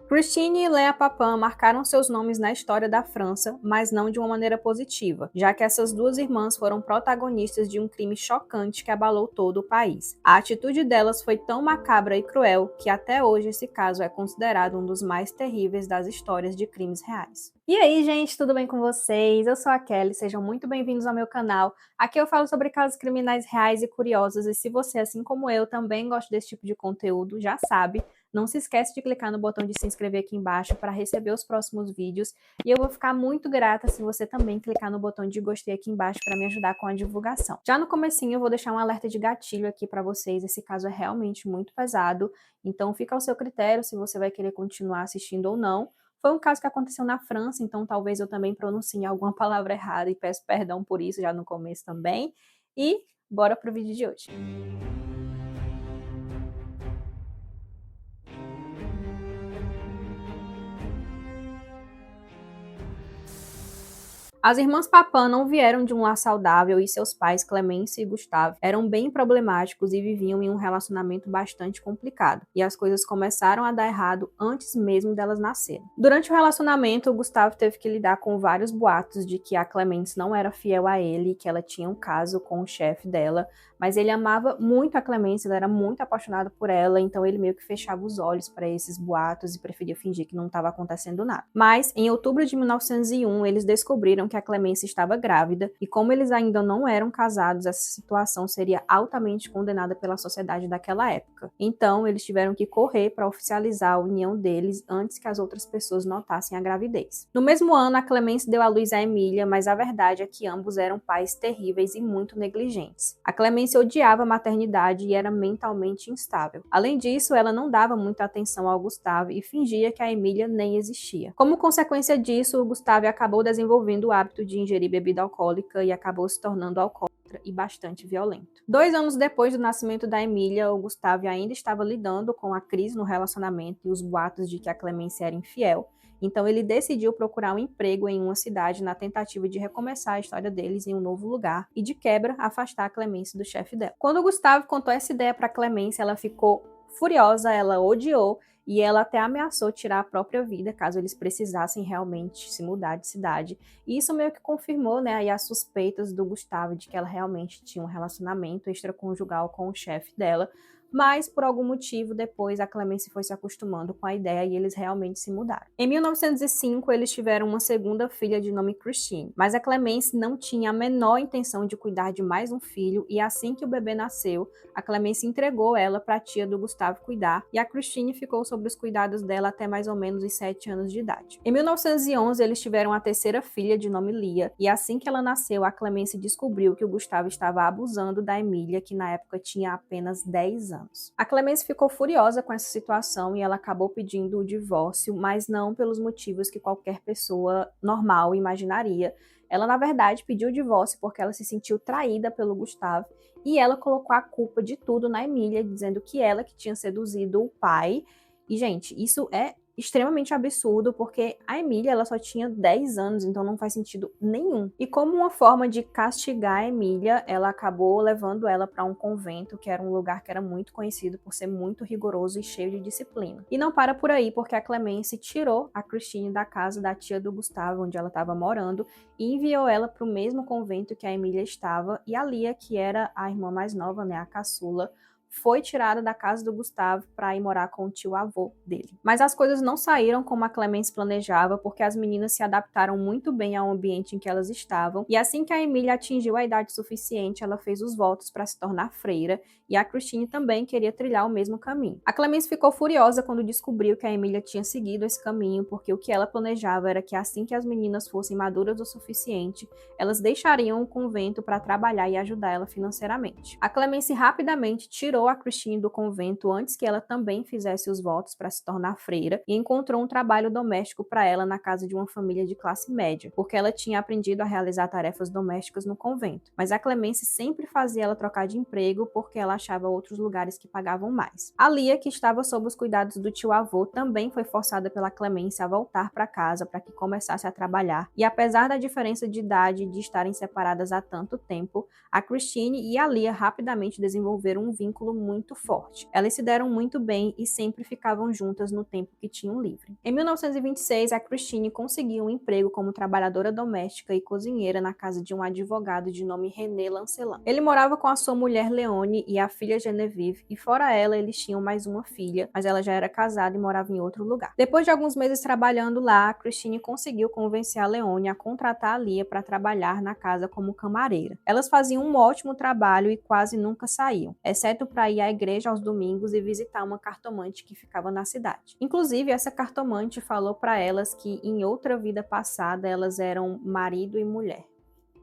Christine e Léa Papin marcaram seus nomes na história da França, mas não de uma maneira positiva, já que essas duas irmãs foram protagonistas de um crime chocante que abalou todo o país. A atitude delas foi tão macabra e cruel que até hoje esse caso é considerado um dos mais terríveis das histórias de crimes reais. E aí, gente, tudo bem com vocês? Eu sou a Kelly, sejam muito bem-vindos ao meu canal. Aqui eu falo sobre casos criminais reais e curiosos, e se você, assim como eu, também gosta desse tipo de conteúdo, já sabe, não se esquece de clicar no botão de se inscrever aqui embaixo para receber os próximos vídeos. E eu vou ficar muito grata se você também clicar no botão de gostei aqui embaixo para me ajudar com a divulgação. Já no comecinho eu vou deixar um alerta de gatilho aqui para vocês. Esse caso é realmente muito pesado, então fica ao seu critério se você vai querer continuar assistindo ou não. Foi um caso que aconteceu na França, então talvez eu também pronuncie alguma palavra errada e peço perdão por isso já no começo também. E bora pro vídeo de hoje. As irmãs Papin não vieram de um lar saudável e seus pais, Clemence e Gustave, eram bem problemáticos e viviam em um relacionamento bastante complicado. E as coisas começaram a dar errado antes mesmo delas nascerem. Durante o relacionamento, o Gustave teve que lidar com vários boatos de que a Clemence não era fiel a ele e que ela tinha um caso com o chefe dela, mas ele amava muito a Clemence, ele era muito apaixonado por ela, então ele meio que fechava os olhos para esses boatos e preferia fingir que não estava acontecendo nada. Mas, em outubro de 1901, eles descobriram que a Clemence estava grávida, e como eles ainda não eram casados, essa situação seria altamente condenada pela sociedade daquela época. Então, eles tiveram que correr para oficializar a união deles antes que as outras pessoas notassem a gravidez. No mesmo ano, a Clemence deu à luz a Emília, mas a verdade é que ambos eram pais terríveis e muito negligentes. A Clemence odiava a maternidade e era mentalmente instável. Além disso, ela não dava muita atenção ao Gustave e fingia que a Emília nem existia. Como consequência disso, o Gustave acabou desenvolvendo o hábito de ingerir bebida alcoólica e acabou se tornando alcoólatra e bastante violento. 2 anos depois do nascimento da Emília, o Gustave ainda estava lidando com a crise no relacionamento e os boatos de que a Clemence era infiel. Então ele decidiu procurar um emprego em uma cidade na tentativa de recomeçar a história deles em um novo lugar e, de quebra, afastar a Clemence do chefe dela. Quando o Gustavo contou essa ideia para Clemence, ela ficou furiosa, ela odiou e ela até ameaçou tirar a própria vida caso eles precisassem realmente se mudar de cidade. E isso meio que confirmou, né, aí as suspeitas do Gustavo de que ela realmente tinha um relacionamento extraconjugal com o chefe dela. Mas, por algum motivo, depois a Clemence foi se acostumando com a ideia e eles realmente se mudaram. Em 1905, eles tiveram uma segunda filha de nome Christine, mas a Clemence não tinha a menor intenção de cuidar de mais um filho e assim que o bebê nasceu, a Clemence entregou ela para a tia do Gustavo cuidar e a Christine ficou sob os cuidados dela até mais ou menos os 7 anos de idade. Em 1911, eles tiveram a terceira filha de nome Lia e assim que ela nasceu, a Clemence descobriu que o Gustavo estava abusando da Emília, que na época tinha apenas 10 anos. A Clemence ficou furiosa com essa situação e ela acabou pedindo o divórcio, mas não pelos motivos que qualquer pessoa normal imaginaria. Ela, na verdade, pediu o divórcio porque ela se sentiu traída pelo Gustavo e ela colocou a culpa de tudo na Emília, dizendo que ela que tinha seduzido o pai. E, gente, isso é extremamente absurdo, porque a Emília ela só tinha 10 anos, então não faz sentido nenhum. E como uma forma de castigar a Emília, ela acabou levando ela para um convento, que era um lugar que era muito conhecido por ser muito rigoroso e cheio de disciplina. E não para por aí, porque a Clemence tirou a Christine da casa da tia do Gustavo, onde ela estava morando, e enviou ela para o mesmo convento que a Emília estava, e a Lia, que era a irmã mais nova, né, a caçula, foi tirada da casa do Gustavo para ir morar com o tio-avô dele. Mas as coisas não saíram como a Clemence planejava, porque as meninas se adaptaram muito bem ao ambiente em que elas estavam, e assim que a Emília atingiu a idade suficiente, ela fez os votos para se tornar freira, e a Christine também queria trilhar o mesmo caminho. A Clemence ficou furiosa quando descobriu que a Emília tinha seguido esse caminho, porque o que ela planejava era que assim que as meninas fossem maduras o suficiente, elas deixariam o convento para trabalhar e ajudar ela financeiramente. A Clemence rapidamente tirou a Christine do convento antes que ela também fizesse os votos para se tornar freira e encontrou um trabalho doméstico para ela na casa de uma família de classe média, porque ela tinha aprendido a realizar tarefas domésticas no convento. Mas a Clemence sempre fazia ela trocar de emprego porque ela achava outros lugares que pagavam mais. A Lia, que estava sob os cuidados do tio-avô, também foi forçada pela Clemence a voltar para casa para que começasse a trabalhar, e apesar da diferença de idade e de estarem separadas há tanto tempo, a Christine e a Lia rapidamente desenvolveram um vínculo vínculo muito forte. Elas se deram muito bem e sempre ficavam juntas no tempo que tinham livre. Em 1926, a Christine conseguiu um emprego como trabalhadora doméstica e cozinheira na casa de um advogado de nome René Lancelin. Ele morava com a sua mulher Leone e a filha Genevieve, e fora ela, eles tinham mais uma filha, mas ela já era casada e morava em outro lugar. Depois de alguns meses trabalhando lá, a Christine conseguiu convencer a Leone a contratar a Lia para trabalhar na casa como camareira. Elas faziam um ótimo trabalho e quase nunca saíam, exceto para ir à igreja aos domingos e visitar uma cartomante que ficava na cidade. Inclusive, essa cartomante falou para elas que em outra vida passada elas eram marido e mulher.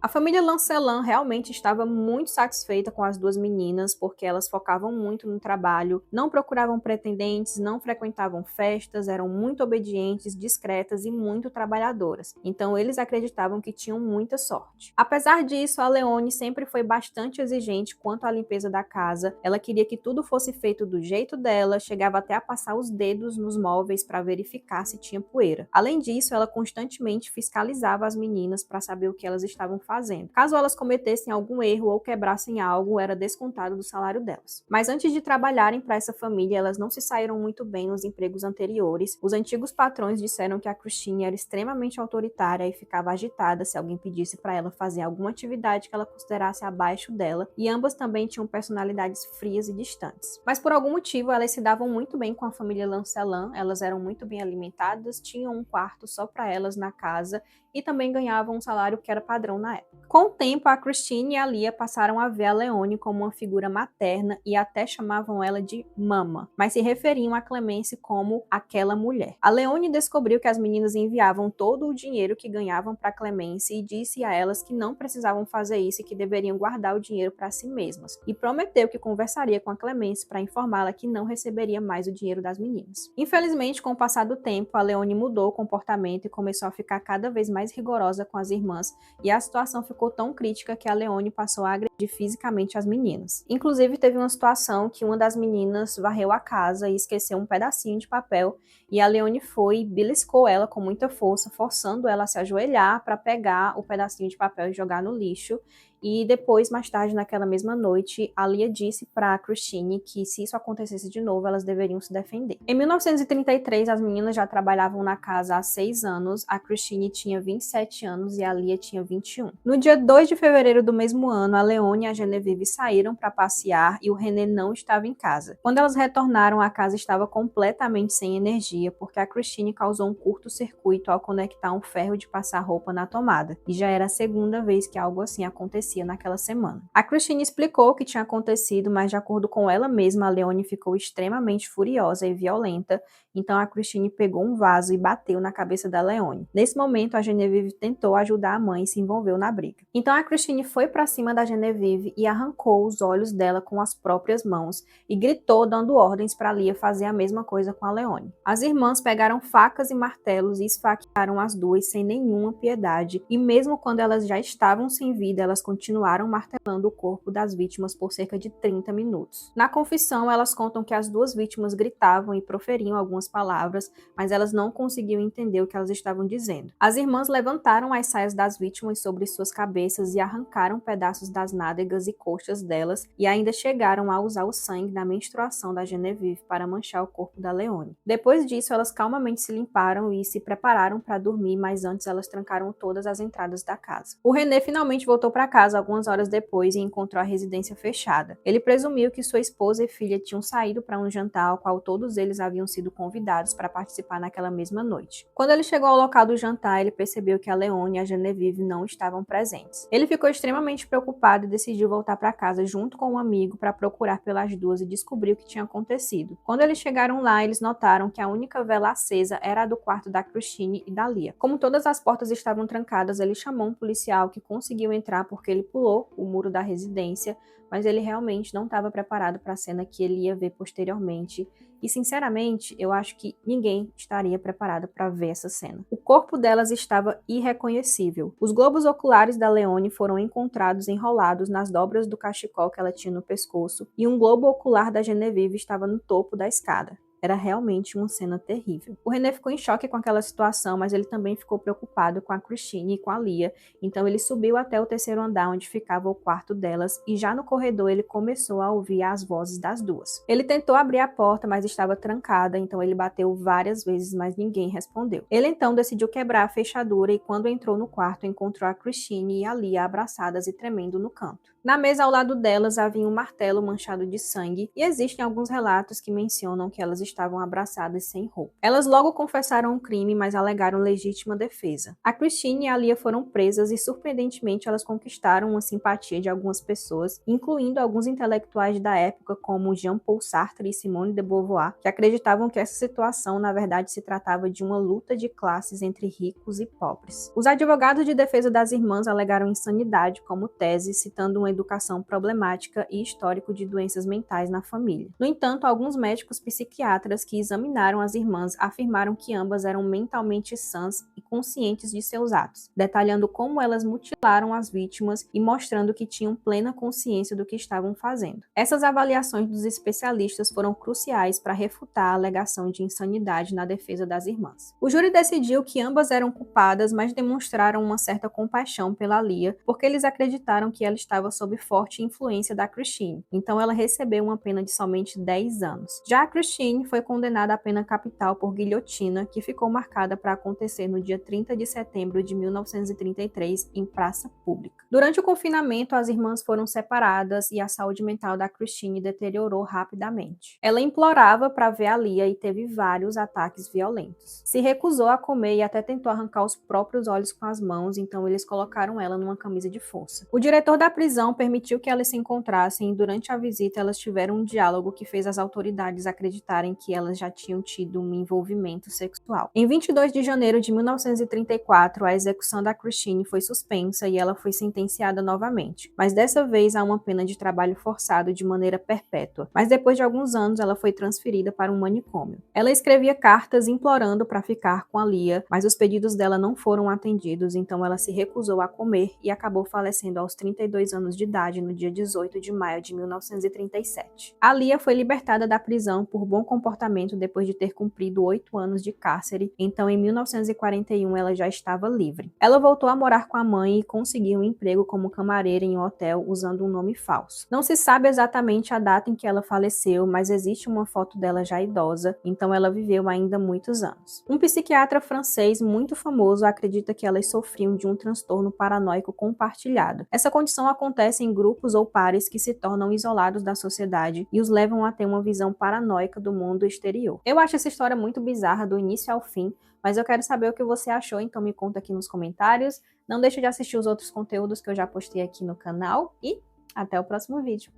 A família Lancelin realmente estava muito satisfeita com as duas meninas, porque elas focavam muito no trabalho, não procuravam pretendentes, não frequentavam festas, eram muito obedientes, discretas e muito trabalhadoras. Então eles acreditavam que tinham muita sorte. Apesar disso, a Leone sempre foi bastante exigente quanto à limpeza da casa. Ela queria que tudo fosse feito do jeito dela, chegava até a passar os dedos nos móveis para verificar se tinha poeira. Além disso, ela constantemente fiscalizava as meninas para saber o que elas estavam fazendo. Caso elas cometessem algum erro ou quebrassem algo, era descontado do salário delas. Mas antes de trabalharem para essa família, elas não se saíram muito bem nos empregos anteriores. Os antigos patrões disseram que a Christine era extremamente autoritária e ficava agitada se alguém pedisse para ela fazer alguma atividade que ela considerasse abaixo dela, e ambas também tinham personalidades frias e distantes. Mas por algum motivo, elas se davam muito bem com a família Lancelin, elas eram muito bem alimentadas, tinham um quarto só para elas na casa e também ganhavam um salário que era padrão na época. Com o tempo, a Christine e a Lia passaram a ver a Leone como uma figura materna e até chamavam ela de mama, mas se referiam a Clemence como aquela mulher. A Leone descobriu que as meninas enviavam todo o dinheiro que ganhavam para Clemence e disse a elas que não precisavam fazer isso e que deveriam guardar o dinheiro para si mesmas, e prometeu que conversaria com a Clemence para informá-la que não receberia mais o dinheiro das meninas. Infelizmente, com o passar do tempo, a Leone mudou o comportamento e começou a ficar cada vez mais rigorosa com as irmãs, e a situação ficou tão crítica que a Leone passou a agredir fisicamente as meninas. Inclusive, teve uma situação que uma das meninas varreu a casa e esqueceu um pedacinho de papel, e a Leone foi e beliscou ela com muita força, forçando ela a se ajoelhar para pegar o pedacinho de papel e jogar no lixo. E depois, mais tarde, naquela mesma noite, a Lia disse para Christine que se isso acontecesse de novo, elas deveriam se defender. Em 1933, as meninas já trabalhavam na casa há 6 anos, a Christine tinha 27 anos e a Lia tinha 21. No dia 2 de fevereiro do mesmo ano, a Leone e a Genevieve saíram para passear e o René não estava em casa. Quando elas retornaram, a casa estava completamente sem energia, porque a Christine causou um curto-circuito ao conectar um ferro de passar roupa na tomada, e já era a segunda vez que algo assim acontecia naquela semana. A Christine explicou o que tinha acontecido, mas de acordo com ela mesma, a Leone ficou extremamente furiosa e violenta, então a Christine pegou um vaso e bateu na cabeça da Leone. Nesse momento, a Genevieve tentou ajudar a mãe e se envolveu na briga. Então a Christine foi para cima da Genevieve e arrancou os olhos dela com as próprias mãos e gritou dando ordens para Lia fazer a mesma coisa com a Leone. As irmãs pegaram facas e martelos e esfaquearam as duas sem nenhuma piedade, e mesmo quando elas já estavam sem vida, elas continuaram martelando o corpo das vítimas por cerca de 30 minutos. Na confissão, elas contam que as duas vítimas gritavam e proferiam algumas palavras, mas elas não conseguiam entender o que elas estavam dizendo. As irmãs levantaram as saias das vítimas sobre suas cabeças e arrancaram pedaços das nádegas e coxas delas, e ainda chegaram a usar o sangue da menstruação da Genevieve para manchar o corpo da Leone. Depois disso, elas calmamente se limparam e se prepararam para dormir, mas antes elas trancaram todas as entradas da casa. O René finalmente voltou para casa algumas horas depois e encontrou a residência fechada. Ele presumiu que sua esposa e filha tinham saído para um jantar ao qual todos eles haviam sido convidados para participar naquela mesma noite. Quando ele chegou ao local do jantar, ele percebeu que a Leone e a Genevieve não estavam presentes. Ele ficou extremamente preocupado e decidiu voltar para casa junto com um amigo para procurar pelas duas e descobrir o que tinha acontecido. Quando eles chegaram lá, eles notaram que a única vela acesa era a do quarto da Christine e da Lia. Como todas as portas estavam trancadas, ele chamou um policial que conseguiu entrar porque ele pulou o muro da residência, mas ele realmente não estava preparado para a cena que ele ia ver posteriormente. E, sinceramente, eu acho que ninguém estaria preparado para ver essa cena. O corpo delas estava irreconhecível. Os globos oculares da Leone foram encontrados enrolados nas dobras do cachecol que ela tinha no pescoço, e um globo ocular da Genevieve estava no topo da escada. Era realmente uma cena terrível. O René ficou em choque com aquela situação, mas ele também ficou preocupado com a Christine e com a Lia, então ele subiu até o terceiro andar onde ficava o quarto delas e já no corredor ele começou a ouvir as vozes das duas. Ele tentou abrir a porta, mas estava trancada, então ele bateu várias vezes, mas ninguém respondeu. Ele então decidiu quebrar a fechadura e quando entrou no quarto encontrou a Christine e a Lia abraçadas e tremendo no canto. Na mesa ao lado delas havia um martelo manchado de sangue e existem alguns relatos que mencionam que elas estavam abraçadas sem roupa. Elas logo confessaram o crime, mas alegaram legítima defesa. A Christine e a Lia foram presas e surpreendentemente elas conquistaram uma simpatia de algumas pessoas, incluindo alguns intelectuais da época como Jean-Paul Sartre e Simone de Beauvoir, que acreditavam que essa situação na verdade se tratava de uma luta de classes entre ricos e pobres. Os advogados de defesa das irmãs alegaram insanidade como tese, citando uma educação problemática e histórico de doenças mentais na família. No entanto, alguns médicos psiquiatras que examinaram as irmãs afirmaram que ambas eram mentalmente sãs e conscientes de seus atos, detalhando como elas mutilaram as vítimas e mostrando que tinham plena consciência do que estavam fazendo. Essas avaliações dos especialistas foram cruciais para refutar a alegação de insanidade na defesa das irmãs. O júri decidiu que ambas eram culpadas, mas demonstraram uma certa compaixão pela Lia, porque eles acreditaram que ela estava sob forte influência da Christine, então ela recebeu uma pena de somente 10 anos. Já a Christine foi condenada à pena capital por guilhotina, que ficou marcada para acontecer no dia 30 de setembro de 1933 em praça pública. Durante o confinamento, as irmãs foram separadas e a saúde mental da Christine deteriorou rapidamente. Ela implorava para ver a Lia e teve vários ataques violentos. Se recusou a comer e até tentou arrancar os próprios olhos com as mãos, então eles colocaram ela numa camisa de força. O diretor da prisão permitiu que elas se encontrassem e durante a visita elas tiveram um diálogo que fez as autoridades acreditarem que elas já tinham tido um envolvimento sexual. Em 22 de janeiro de 1934, a execução da Christine foi suspensa e ela foi sentenciada novamente, mas dessa vez a uma pena de trabalho forçado de maneira perpétua. Mas depois de alguns anos ela foi transferida para um manicômio. Ela escrevia cartas implorando para ficar com a Lia, mas os pedidos dela não foram atendidos, então ela se recusou a comer e acabou falecendo aos 32 anos de idade no dia 18 de maio de 1937. A Lia foi libertada da prisão por bom comportamento depois de ter cumprido 8 anos de cárcere, então em 1941 ela já estava livre. Ela voltou a morar com a mãe e conseguiu um emprego como camareira em um hotel usando um nome falso. Não se sabe exatamente a data em que ela faleceu, mas existe uma foto dela já idosa, então ela viveu ainda muitos anos. Um psiquiatra francês muito famoso acredita que elas sofriam de um transtorno paranoico compartilhado. Essa condição acontece em grupos ou pares que se tornam isolados da sociedade e os levam a ter uma visão paranoica do mundo exterior. Eu acho essa história muito bizarra do início ao fim, mas eu quero saber o que você achou, então me conta aqui nos comentários. Não deixe de assistir os outros conteúdos que eu já postei aqui no canal e até o próximo vídeo.